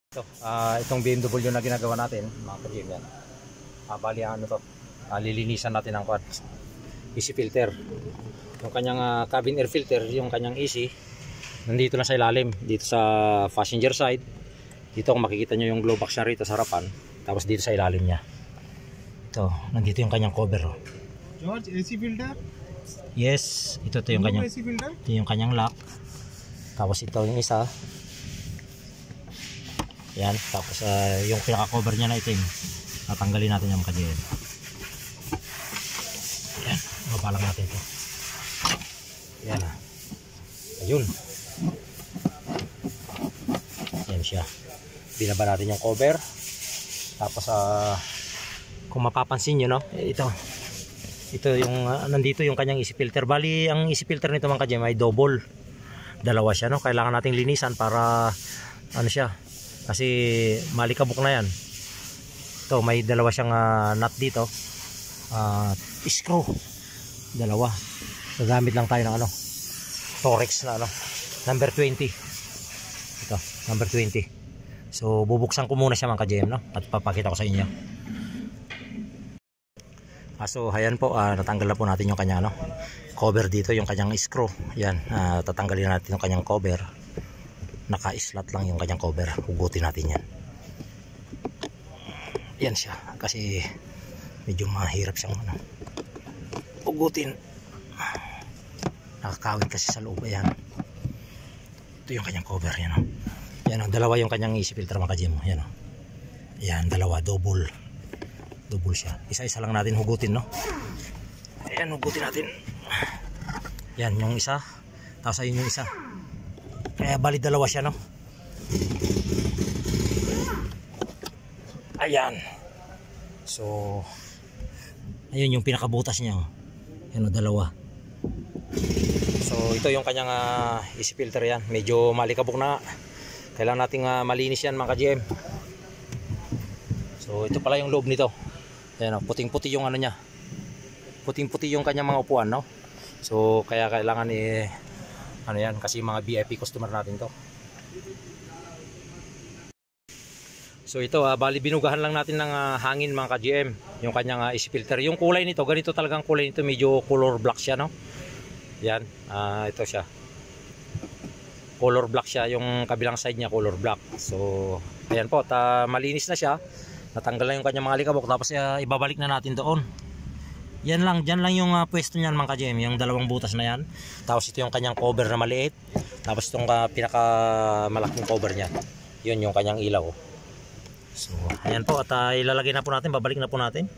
Ito, itong BMW na ginagawa natin, mga ka-GM yan. Bali ano to, lilinisan natin ang quad. Easy filter. Yung kanyang cabin air filter, yung kanyang easy, nandito na sa ilalim, dito sa passenger side. Dito kung makikita nyo yung glow box niya rito sa harapan, tapos dito sa ilalim niya. Ito, nandito yung kanyang cover. George, AC filter? Yes, ito yung kanyang, ito yung kanyang lock. Tapos ito yung isa. Yan, tapos yung pinaka-cover niya na itim, tatanggalin natin yung ka-GM. Yan, mapalang natin ito. Yan na. Ayun. Yan siya. Binaba natin yung cover. Tapos kung mapapansin nyo, no, ito yung nandito yung kanyang easy filter. Bali, ang easy filter nito mga ka-GM ay double. Dalawa siya, no. Kailangan nating linisan para ano siya, kasi malikabok na yan. Ito, may dalawa siyang nut dito, screw, dalawa. Gagamit lang tayo ng ano, Torex na ano, number 20. Ito, number 20. So bubuksan ko muna siya mga ka-GM, no? At papakita ko sa inyo. So ayan po, natanggal na po natin yung kanya, no, cover dito, yung kanyang screw. Yan, tatanggalin natin yung kanyang cover. Naka-slot lang yung kanyang cover. Hugutin natin yan. Yan siya. Kasi medyo mahirap siyang ano, hugutin. Nakakawin kasi sa loob. Ayan. Ito yung kanyang cover. Yan, oh. Yan, oh. Dalawa yung kanyang easy filter mga ka-GM. Yan, oh. Yan, dalawa. Double siya. Isa-isa lang natin hugutin, no? Ayan, hugutin natin. Yan, yung isa. Tapos ayun yung isa. Kaya bali dalawa siya, no? Ayan. So ayun yung pinakabutas niya, oh. Yan, oh, dalawa. So ito yung kanyang easy filter. Yan, medyo malikabok na. Kailangan nating malinis yan mga ka-GM. So ito pala yung loob nito. Ayan, oh, puting-puti yung ano niya. Puting-puti yung kanyang mga upuan, no? So kaya kailangan ano yan, kasi mga VIP customer natin to. So ito, bali binugahan lang natin ng hangin mga ka-GM, yung kanyang easy filter. Yung kulay nito, ganito talagang kulay nito, medyo color black siya, no? Yan, ito siya. Color black siya, yung kabilang side niya color black. So ayan po, malinis na siya. Natanggal na yung kanyang mga likabok. Tapos ibabalik na natin doon. Yan lang, dyan lang yung pwesto niyan mga ka-GM, yung dalawang butas na yan. Tapos ito yung kanyang cover na maliit. Tapos itong pinaka malaking cover niya, yun yung kanyang ilaw. So ayan po, at ilalagay na po natin, babalik na po natin.